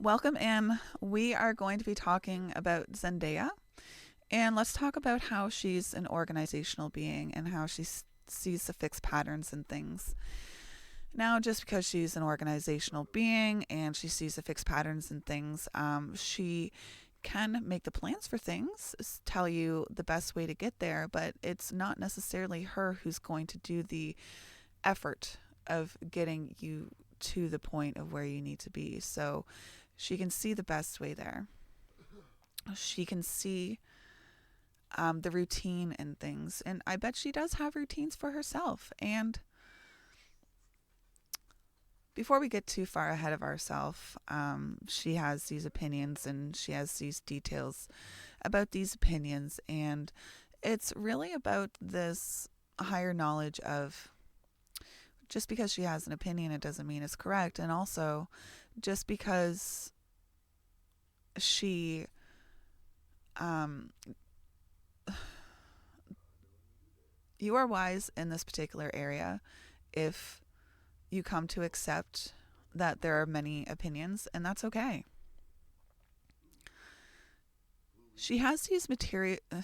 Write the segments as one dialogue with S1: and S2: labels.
S1: Welcome in. We are going to be talking about Zendaya, and let's talk about how she's an organizational being and how she sees the fixed patterns and things. Now, just because she's an organizational being and she sees the fixed patterns and things, she can make the plans for things, tell you the best way to get there, but it's not necessarily her who's going to do the effort of getting you to the point of where you need to be. So she can see the best way there. She can see the routine and things. And I bet she does have routines for herself. And before we get too far ahead of ourselves, she has these opinions and she has these details about these opinions. And it's really about this higher knowledge of just because she has an opinion, it doesn't mean it's correct. And also, just because she um, you are wise in this particular area if you come to accept that there are many opinions, and that's okay. She has these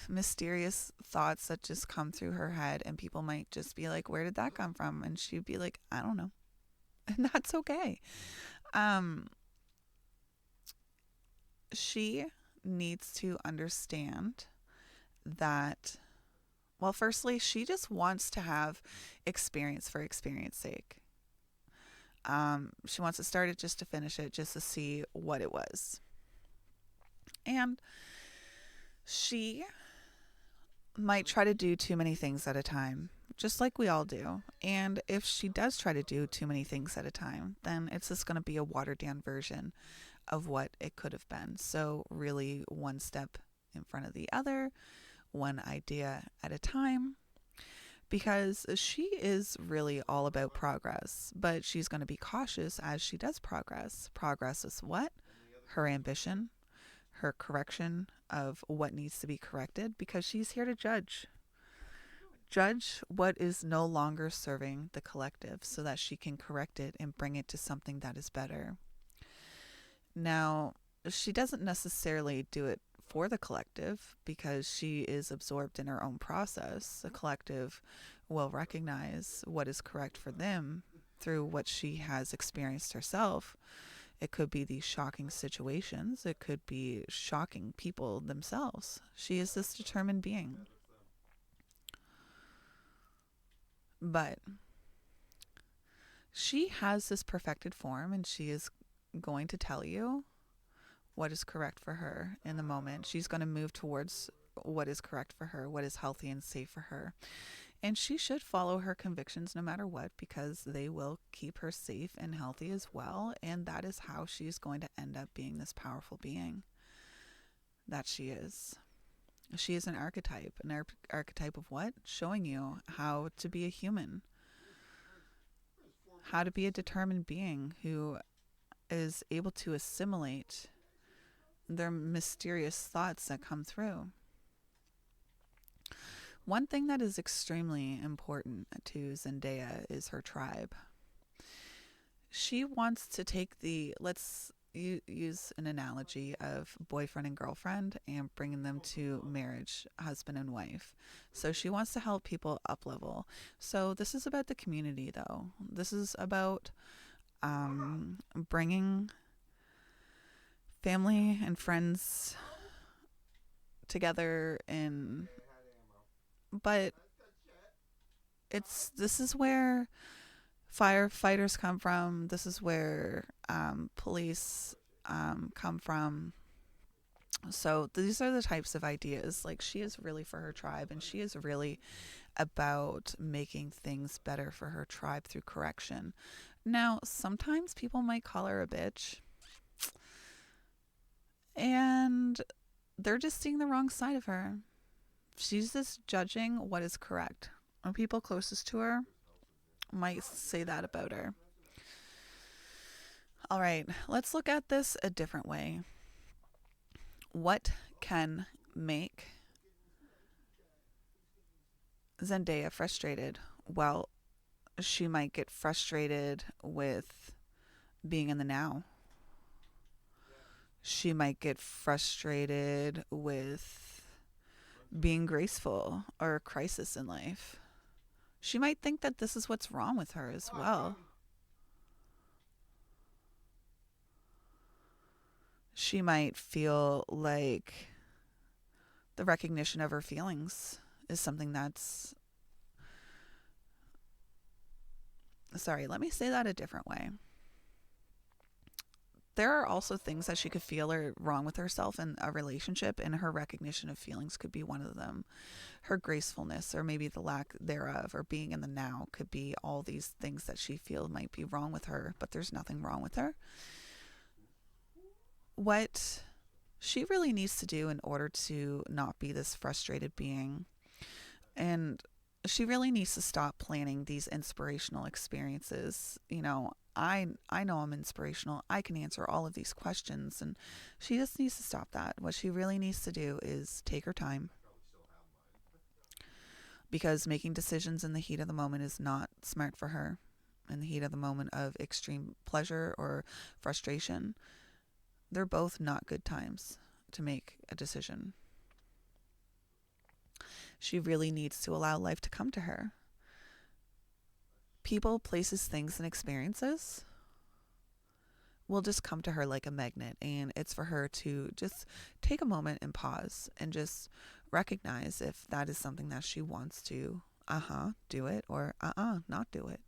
S1: mysterious thoughts that just come through her head, and people might just be like, "Where did that come from?" And she'd be like, "I don't know," and that's okay. Um, she needs to understand that. Well, firstly, she just wants to have experience for experience sake. She wants to start it just to finish it, just to see what it was. And she might try to do too many things at a time, just like we all do. And if she does try to do too many things at a time, then it's just going to be a watered down version of what it could have been. So, really, one step in front of the other, one idea at a time, because she is really all about progress, but she's going to be cautious as she does progress. Progress is what? Her ambition, her correction of what needs to be corrected, because she's here to judge. Judge what is no longer serving the collective so that she can correct it and bring it to something that is better. Now, she doesn't necessarily do it for the collective because she is absorbed in her own process. The collective will recognize what is correct for them through what she has experienced herself. It could be these shocking situations, it could be shocking people themselves. She is this determined being. But she has this perfected form and she is going to tell you what is correct for her in the moment. She's going to move towards what is correct for her, what is healthy and safe for her. And she should follow her convictions no matter what because they will keep her safe and healthy as well. And that is how she's going to end up being this powerful being that she is. She is an archetype. An archetype of what? Showing you how to be a human, how to be a determined being who is able to assimilate their mysterious thoughts that come through. One thing that is extremely important to Zendaya is her tribe. She wants to take let's use an analogy of boyfriend and girlfriend and bringing them to marriage, husband and wife. So she wants to help people up level. So this is about the community though. This is about bringing family and friends together in, but this is where firefighters come from. This is where police come from. So these are the types of ideas. Like she is really for her tribe, and she is really about making things better for her tribe through correction. Now, sometimes people might call her a bitch, and they're just seeing the wrong side of her. She's just judging what is correct. And people closest to her might say that about her. All right, let's look at this a different way. What can make Zendaya frustrated? Well, she might get frustrated with being in the now. She might get frustrated with being graceful or a crisis in life. She might think that this is what's wrong with her as well. She might feel like the recognition of her feelings is something that's. Sorry, let me say that a different way. There are also things that she could feel are wrong with herself in a relationship, and her recognition of feelings could be one of them. Her gracefulness, or maybe the lack thereof, or being in the now, could be all these things that she feels might be wrong with her, but there's nothing wrong with her. What she really needs to do in order to not be this frustrated being, and she really needs to stop planning these inspirational experiences. I know I'm inspirational. I can answer all of these questions, and she just needs to stop that. What she really needs to do is take her time, because making decisions in the heat of the moment is not smart for her. In the heat of the moment of extreme pleasure or frustration, they're both not good times to make a decision. She really needs to allow life to come to her. People, places, things, and experiences will just come to her like a magnet, and it's for her to just take a moment and pause and just recognize if that is something that she wants to do it, or not do it.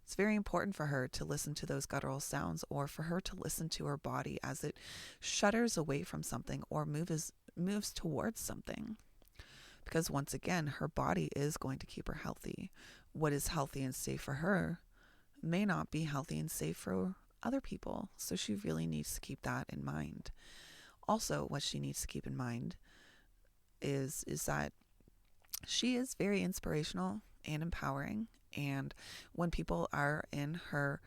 S1: It's very important for her to listen to those guttural sounds, or for her to listen to her body as it shudders away from something or moves towards something. Because once again, her body is going to keep her healthy. What is healthy and safe for her may not be healthy and safe for other people. So she really needs to keep that in mind. Also, what she needs to keep in mind is that she is very inspirational and empowering. And when people are in her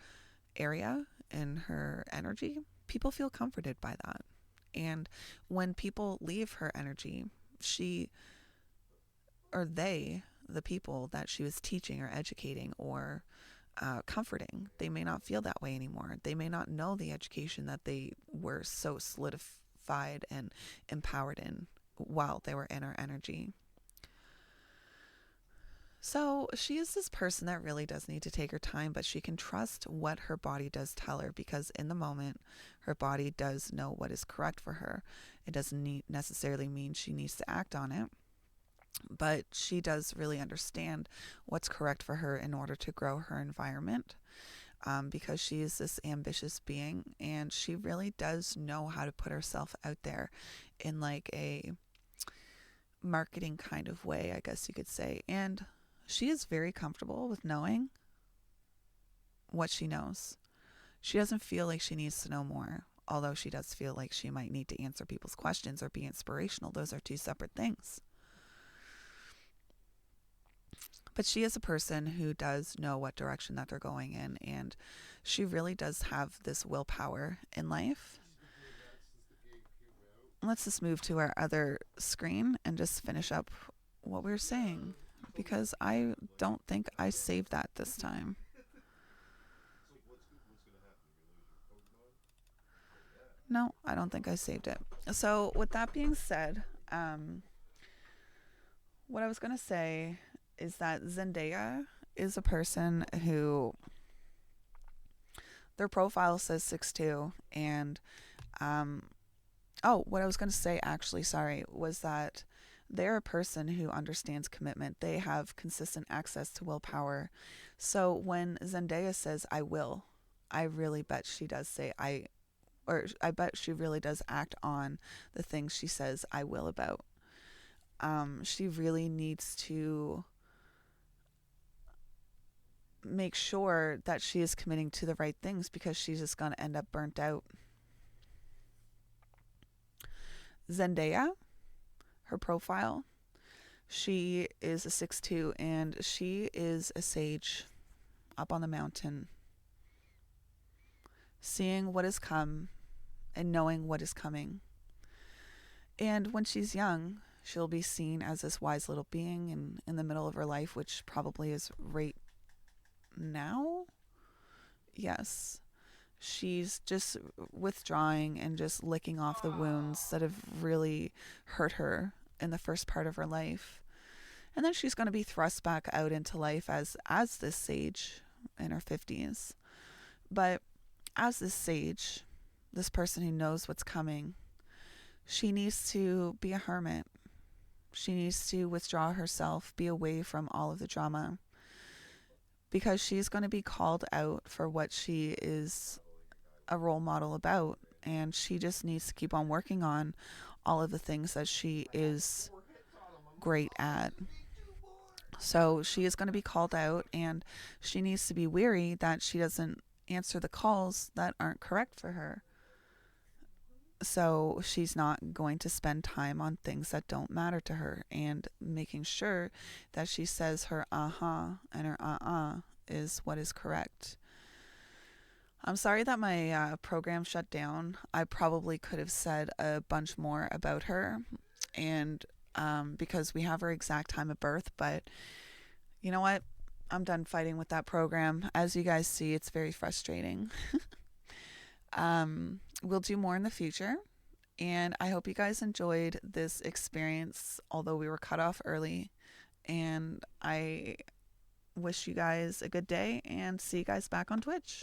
S1: area, in her energy, people feel comforted by that. And when people leave her energy, she or they, the people that she was teaching or educating or comforting, they may not feel that way anymore. They may not know the education that they were so solidified and empowered in while they were in her energy. So she is this person that really does need to take her time, but she can trust what her body does tell her, because in the moment, her body does know what is correct for her. It doesn't necessarily mean she needs to act on it, but she does really understand what's correct for her in order to grow her environment, because she is this ambitious being, and she really does know how to put herself out there in like a marketing kind of way, I guess you could say. And she is very comfortable with knowing what she knows. She doesn't feel like she needs to know more, although she does feel like she might need to answer people's questions or be inspirational. Those are two separate things. But she is a person who does know what direction that they're going in, and she really does have this willpower in life. Let's just move to our other screen and just finish up what we were saying, because I don't think I saved that this time. No, I don't think I saved it. So, with that being said, what I was going to say is that Zendaya is a person who their profile says 6'2", and what I was going to say actually, sorry, was that they're a person who understands commitment. They have consistent access to willpower. So when Zendaya says I will, I really bet she does say I bet she really does act on the things she says I will about. She really needs to make sure that she is committing to the right things, because she's just going to end up burnt out. Zendaya, her profile, she is a 6'2", and she is a sage up on the mountain, seeing what has come and knowing what is coming. And when she's young, she'll be seen as this wise little being in the middle of her life, which probably is right now. Yes. She's just withdrawing and just licking off the wounds that have really hurt her in the first part of her life. And then she's going to be thrust back out into life as this sage in her 50s. But as this sage, this person who knows what's coming, she needs to be a hermit. She needs to withdraw herself, be away from all of the drama, because she's going to be called out for what she is a role model about. And she just needs to keep on working on all of the things that she is great at. So she is going to be called out, and she needs to be wary that she doesn't answer the calls that aren't correct for her. So she's not going to spend time on things that don't matter to her, and making sure that she says her uh-huh and her uh-uh is what is correct. I'm sorry that my program shut down. I probably could have said a bunch more about her, and because we have her exact time of birth, but you know what? I'm done fighting with that program. As you guys see, it's very frustrating. We'll do more in the future, and I hope you guys enjoyed this experience, although we were cut off early. And I wish you guys a good day, and see you guys back on Twitch.